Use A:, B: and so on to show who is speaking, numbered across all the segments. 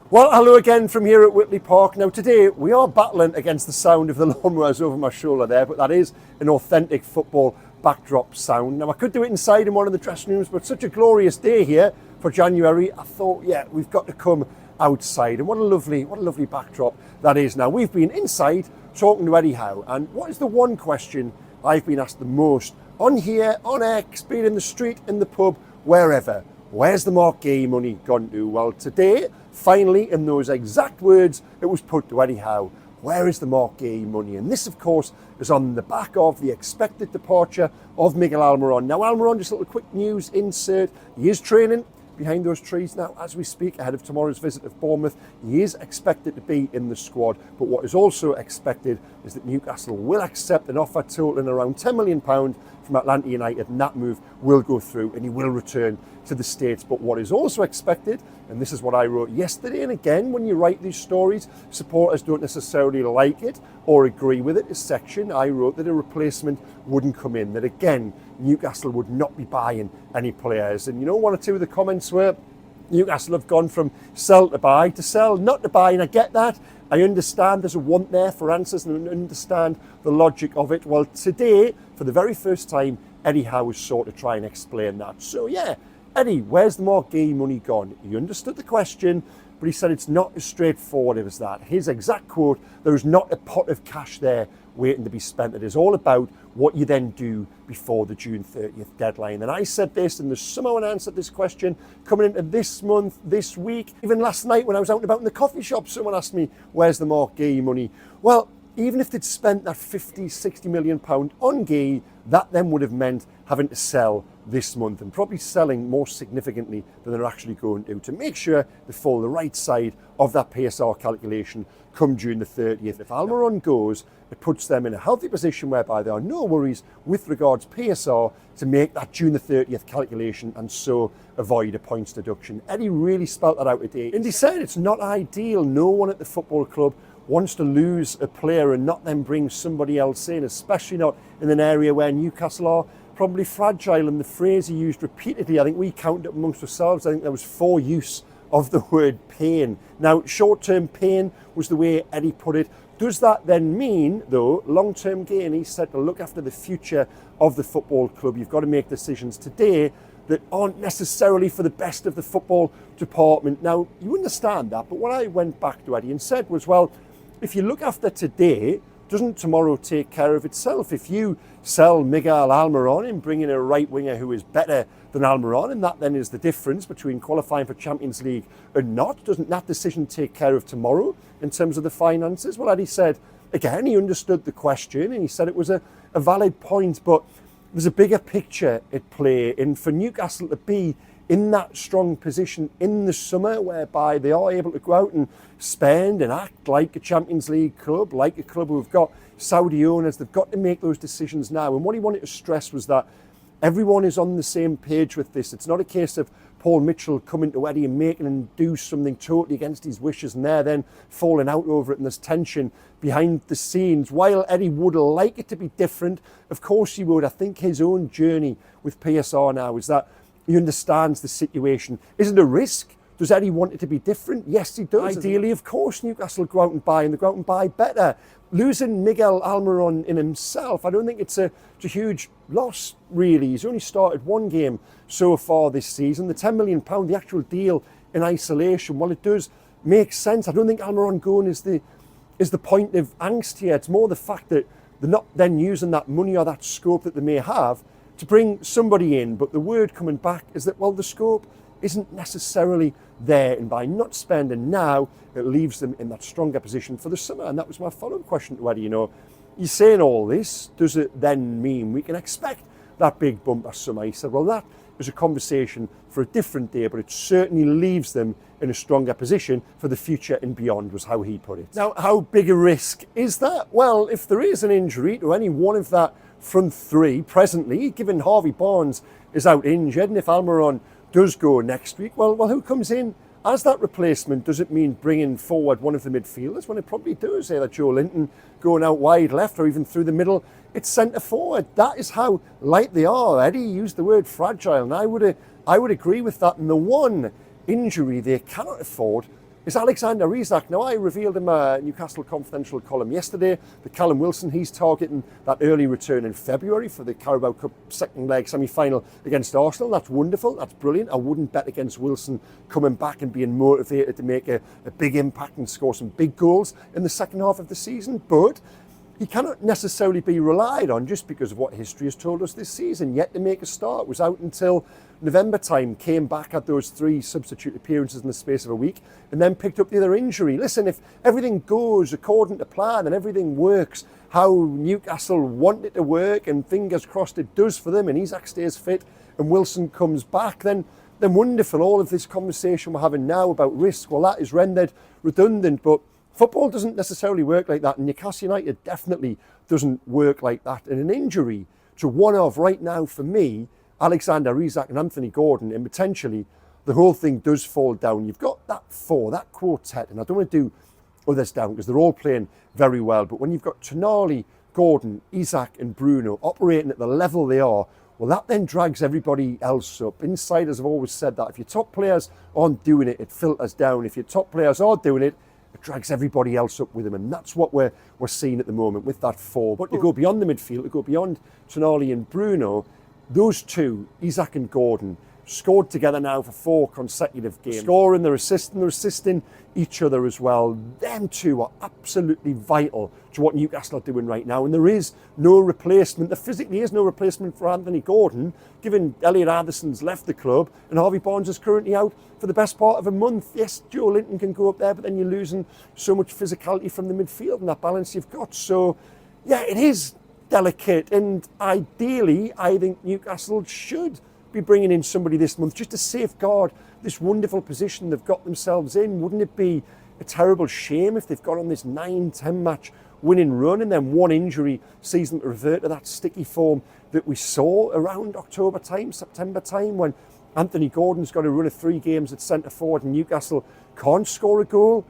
A: Well, hello again from here at Whitley Park. Now today we are battling against the sound of the lawnmowers over my shoulder there, but that is an authentic football backdrop sound. Now I could do it inside in one of the dressing rooms, but such a glorious day here for January, I thought, yeah, we've got to come outside. And what a lovely backdrop that is. Now we've been inside talking to Eddie Howe, and what is the one question I've been asked the most on here, on X, be it in the street, in the pub, wherever? Where's the Marc Guehi money gone to? Well, today, finally, in those exact words, it was put to Eddie Howe. Where is the Marc Guehi money? And this, of course, is on the back of the expected departure of Miguel Almiron. Now, Almiron, just a little quick news insert. He is training behind those trees now as we speak ahead of tomorrow's visit of Bournemouth. He is expected to be in the squad, but what is also expected is that Newcastle will accept an offer totaling around £10 million from Atlanta United, and that move will go through and he will return to the States. But what is also expected, and this is what I wrote yesterday, and again, when you write these stories, supporters don't necessarily like it or agree with it, is section I wrote that a replacement wouldn't come in, that again, Newcastle would not be buying any players. And you know, one or two of the comments were, Newcastle have gone from sell to buy to sell, not to buy, and I get that. I understand there's a want there for answers and I understand the logic of it. Well, today, for the very first time, Eddie Howe was sought to try and explain that. So yeah, Eddie, where's the Marc Guehi money gone? He understood the question, but he said it's not as straightforward as that. His exact quote, there is not a pot of cash there waiting to be spent. It is all about what you then do before the June 30th deadline. And I said this, and there's somehow an answer to this question coming into this month, this week. Even last night when I was out and about in the coffee shop, someone asked me, where's the Marc Guehi money? Well, even if they'd spent that 50, 60 million pound on Guehi, that then would have meant having to sell this month, and probably selling more significantly than they're actually going to make sure they fall the right side of that PSR calculation come June the 30th. If Almiron goes, it puts them in a healthy position whereby there are no worries with regards PSR to make that June the 30th calculation and so avoid a points deduction. Eddie really spelt that out today, and he said it's not ideal. No one at the football club wants to lose a player and not then bring somebody else in, especially not in an area where Newcastle are probably fragile. And the phrase he used repeatedly, I think we counted it amongst ourselves, I think there was 4 use of the word pain. Now, short-term pain was the way Eddie put it. Does that then mean, though, long-term gain? He said to look after the future of the football club, you've got to make decisions today that aren't necessarily for the best of the football department. Now, you understand that, but what I went back to Eddie and said was, well, if you look after today, doesn't tomorrow take care of itself? If you sell Miguel Almiron and bring in a right winger who is better than Almiron, and that then is the difference between qualifying for Champions League and not, doesn't that decision take care of tomorrow in terms of the finances? Well, Eddie said, again, he understood the question and he said it was a valid point, but there's a bigger picture at play. And for Newcastle to be in that strong position in the summer whereby they are able to go out and spend and act like a Champions League club, like a club who've got Saudi owners, they've got to make those decisions now. And what he wanted to stress was that everyone is on the same page with this. It's not a case of Paul Mitchell coming to Eddie and making him do something totally against his wishes and they're then falling out over it and there's tension behind the scenes. While Eddie would like it to be different, of course he would. I think his own journey with PSR now is that he understands the situation. Is it a risk? Does Eddie want it to be different? Yes, he does. Ideally, of course, Newcastle go out and buy, and they go out and buy better. Losing Miguel Almiron in himself, I don't think it's a huge loss, really. He's only started 1 game so far this season. The £10 million, the actual deal in isolation, well, it does make sense. I don't think Almiron going is the point of angst here. It's more the fact that they're not then using that money or that scope that they may have to bring somebody in. But the word coming back is that, well, the scope isn't necessarily there, and by not spending now, it leaves them in that stronger position for the summer. And that was my follow-up question to Eddie. You know, you're saying all this, does it then mean we can expect that big bumper summer? He said, well, that is a conversation for a different day, but it certainly leaves them in a stronger position for the future and beyond, was how he put it. Now, how big a risk is that? Well, if there is an injury to any one of that front 3 presently, given Harvey Barnes is out injured, and if Almiron does go next week, well, who comes in as that replacement? Does it mean bringing forward one of the midfielders? Well, it probably does. Either Joe Linton going out wide left or even through the middle. It's centre forward. That is how light they are. Eddie used the word fragile, and I would agree with that. And the one injury they cannot afford is Alexander Isak. Now, I revealed in my Newcastle Confidential column yesterday that Callum Wilson, he's targeting that early return in February for the Carabao Cup second leg semi-final against Arsenal. That's wonderful, that's brilliant. I wouldn't bet against Wilson coming back and being motivated to make a big impact and score some big goals in the second half of the season, but he cannot necessarily be relied on just because of what history has told us this season. Yet to make a start, was out until November time, came back, had those 3 substitute appearances in the space of a week, and then picked up the other injury. Listen, if everything goes according to plan and everything works how Newcastle want it to work, and fingers crossed it does for them, and Isak stays fit and Wilson comes back, then wonderful. All of this conversation we're having now about risk, well, that is rendered redundant. But football doesn't necessarily work like that, and Newcastle United definitely doesn't work like that. And an injury to one of, right now for me, Alexander Isak and Anthony Gordon, and potentially the whole thing does fall down. You've got that 4, that quartet, and I don't want to do others down because they're all playing very well, but when you've got Tonali, Gordon, Isak and Bruno operating at the level they are, well, that then drags everybody else up. Insiders have always said that if your top players aren't doing it, it filters down. If your top players are doing it, it drags everybody else up with them, and that's what we're seeing at the moment with that 4. But to go beyond the midfield, to go beyond Tonali and Bruno, those 2, Isak and Gordon, scored together now for 4 consecutive games. Scoring, they're assisting each other as well. Them 2 are absolutely vital to what Newcastle are doing right now, and there is no replacement. There physically is no replacement for Anthony Gordon, given Elliot Anderson's left the club and Harvey Barnes is currently out for the best part of a month. Yes, Joe Linton can go up there, but then you're losing so much physicality from the midfield and that balance you've got. So, yeah, it is delicate, and ideally I think Newcastle should be bringing in somebody this month just to safeguard this wonderful position they've got themselves in. Wouldn't it be a terrible shame if they've got on this 9-10 match winning run and then one injury sees them to revert to that sticky form that we saw around October time, September time, when Anthony Gordon's got a run of 3 games at centre forward and Newcastle can't score a goal?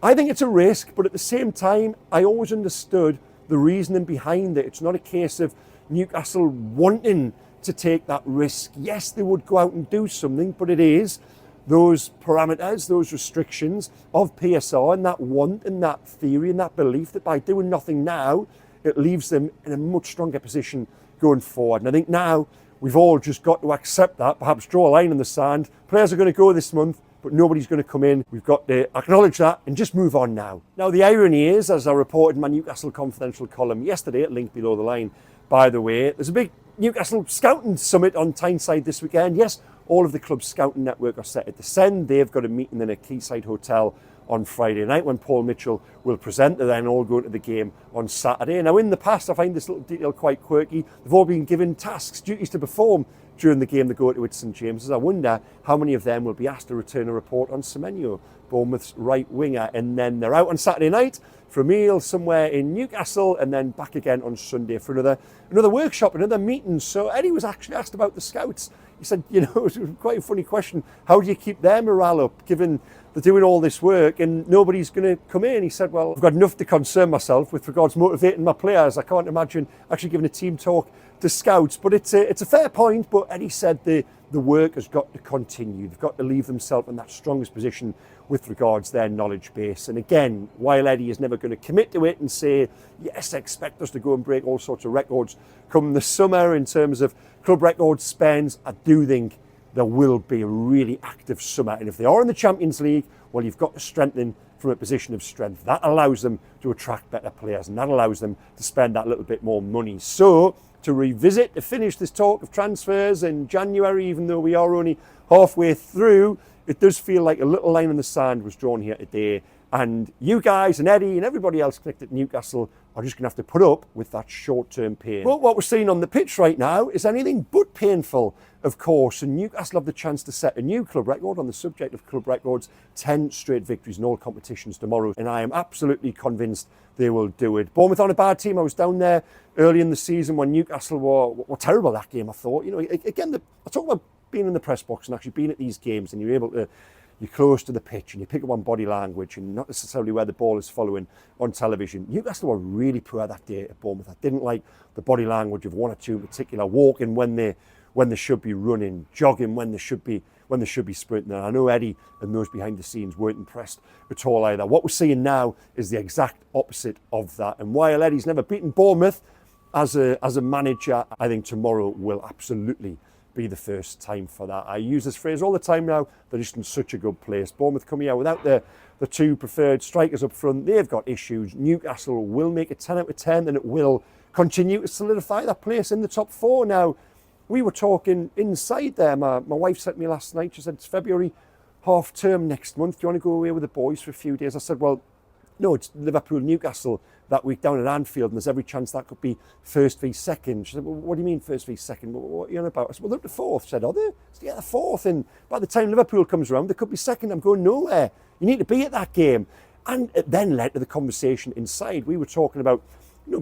A: I think it's a risk, but at the same time I always understood the reasoning behind it. It's not a case of Newcastle wanting to take that risk. Yes, they would go out and do something, but it is those parameters, those restrictions of PSR and that want and that theory and that belief that by doing nothing now, it leaves them in a much stronger position going forward. And I think now we've all just got to accept that, perhaps draw a line in the sand. Players are going to go this month, but nobody's going to come in. We've got to acknowledge that and just move on now. Now, the irony is, as I reported in my Newcastle Confidential column yesterday, at link below the line, by the way, there's a big Newcastle Scouting Summit on Tyneside this weekend. Yes, all of the club's scouting network are set to descend. They've got a meeting in a quayside hotel on Friday night when Paul Mitchell will present. They're then all going to the game on Saturday. Now, in the past, I find this little detail quite quirky. They've all been given tasks, duties to perform during the game they go to at St James's. I wonder how many of them will be asked to return a report on Semenyo, Bournemouth's right winger, and then they're out on Saturday night for a meal somewhere in Newcastle and then back again on Sunday for another workshop, another meeting. So Eddie was actually asked about the scouts. He said, it was quite a funny question. How do you keep their morale up given they're doing all this work and nobody's going to come in? He said, well, I've got enough to concern myself with regards to motivating my players. I can't imagine actually giving a team talk to scouts. But it's a fair point. But Eddie said the work has got to continue. They've got to leave themselves in that strongest position with regards to their knowledge base. And again, while Eddie is never going to commit to it and say, yes, expect us to go and break all sorts of records come the summer in terms of club record spends, I do think there will be a really active summer. And if they are in the Champions League, well, you've got to strengthen from a position of strength. That allows them to attract better players and that allows them to spend that little bit more money. So to finish this talk of transfers in January, even though we are only halfway through, it does feel like a little line in the sand was drawn here today. And you guys and Eddie and everybody else connected to Newcastle are just going to have to put up with that short-term pain. Well, what we're seeing on the pitch right now is anything but painful, of course. And Newcastle have the chance to set a new club record on the subject of club records, 10 straight victories in all competitions tomorrow. And I am absolutely convinced they will do it. Bournemouth on a bad team. I was down there early in the season when Newcastle were terrible that game, I thought. Again, I talk about being in the press box and actually being at these games and you're close to the pitch and you pick up on body language and not necessarily where the ball is following on television. Newcastle were really poor that day at Bournemouth. I didn't like the body language of one or two in particular, walking when they should be running, jogging when they when they should be sprinting. And I know Eddie and those behind the scenes weren't impressed at all either. What we're seeing now is the exact opposite of that. And while Eddie's never beaten Bournemouth as a manager, I think tomorrow will absolutely be the first time for that. I use this phrase all the time now. They're just in such a good place. Bournemouth coming out without the two preferred strikers up front. They've got issues. Newcastle will make it 10 out of 10, and it will continue to solidify that place in the top 4. Now, we were talking inside there. My wife sent me last night. She said, it's February, half term next month. Do you want to go away with the boys for a few days? I said, well, no, it's Liverpool, Newcastle that week down at Anfield, and there's every chance that could be first v second. She said, well, what do you mean first v second? What are you on about? I said, well, they're the 4th. She said, are they? I said, yeah, the 4th. And by the time Liverpool comes around, they could be second. I'm going nowhere. You need to be at that game. And it then led to the conversation inside. We were talking about,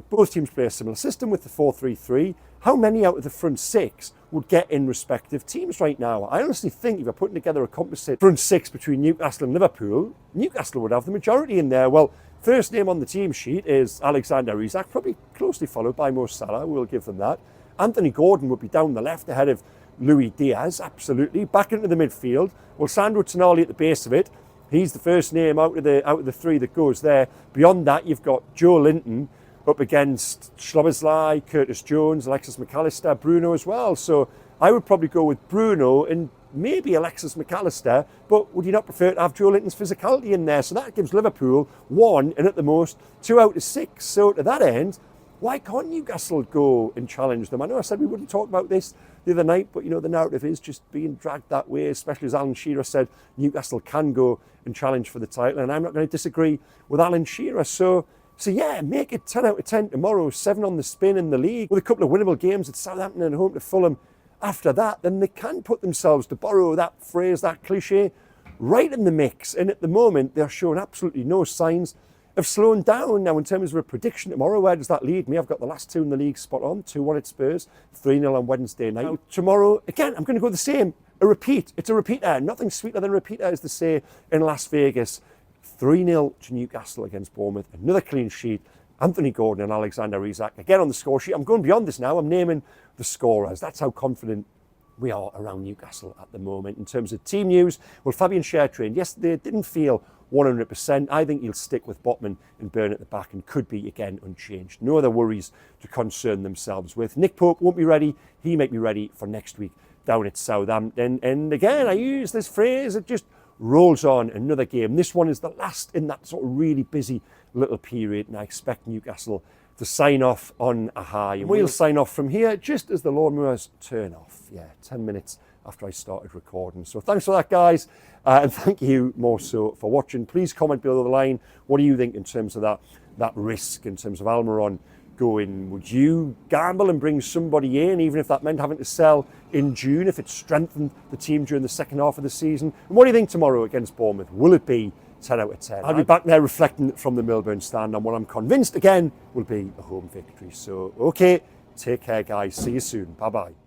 A: both teams play a similar system with the 4-3-3. How many out of the front 6 would get in respective teams right now? I honestly think if you're putting together a composite front 6 between Newcastle and Liverpool, Newcastle would have the majority in there. Well, first name on the team sheet is Alexander Isak, probably closely followed by Mo Salah. We'll give them that. Anthony Gordon would be down the left ahead of Luis Diaz, absolutely. Back into the midfield. Well, Sandro Tonali at the base of it. He's the first name out of the 3 that goes there. Beyond that, you've got Joe Linton up against Szoboszlai, Curtis Jones, Alexis McAllister, Bruno as well. So I would probably go with Bruno and maybe Alexis McAllister, but would you not prefer to have Joe Linton's physicality in there? So that gives Liverpool 1 and at the most 2 out of 6. So to that end, why can't Newcastle go and challenge them? I know I said we wouldn't talk about this the other night, but the narrative is just being dragged that way, especially as Alan Shearer said Newcastle can go and challenge for the title, and I'm not going to disagree with Alan Shearer. So yeah, make it 10 out of 10 tomorrow, 7 on the spin in the league, with a couple of winnable games at Southampton and home to Fulham. After that, then they can put themselves, to borrow that phrase, that cliche, right in the mix. And at the moment, they're showing absolutely no signs of slowing down. Now, in terms of a prediction tomorrow, where does that lead me? I've got the last 2 in the league spot on, 2-1 at Spurs, 3-0 on Wednesday night. Now, tomorrow, again, I'm going to go the same. A repeat. It's a repeater. Nothing sweeter than a repeater, as they say in Las Vegas. 3-0 to Newcastle against Bournemouth. Another clean sheet. Anthony Gordon and Alexander Isak. Again on the score sheet. I'm going beyond this now. I'm naming the scorers. That's how confident we are around Newcastle at the moment. In terms of team news, well, Fabian Schär trained yesterday. Didn't feel 100%. I think he'll stick with Botman and Burn at the back and could be, again, unchanged. No other worries to concern themselves with. Nick Pope won't be ready. He may be ready for next week down at Southampton. And again, I use this phrase, it just rolls on. Another game. This one is the last in that sort of really busy little period, and I expect Newcastle to sign off on a high. And we'll sign off from here just as the lawnmowers turn off. Yeah, 10 minutes after I started recording. So thanks for that, guys. And thank you more so for watching. Please comment below the line. What do you think in terms of that risk, in terms of Almiron going? Would you gamble and bring somebody in, even if that meant having to sell in June, if it strengthened the team during the second half of the season? And what do you think tomorrow against Bournemouth? Will it be 10 out of 10? I'll be back there reflecting from the Melbourne stand on what I'm convinced, again, will be a home victory. So, okay, take care, guys. See you soon. Bye-bye.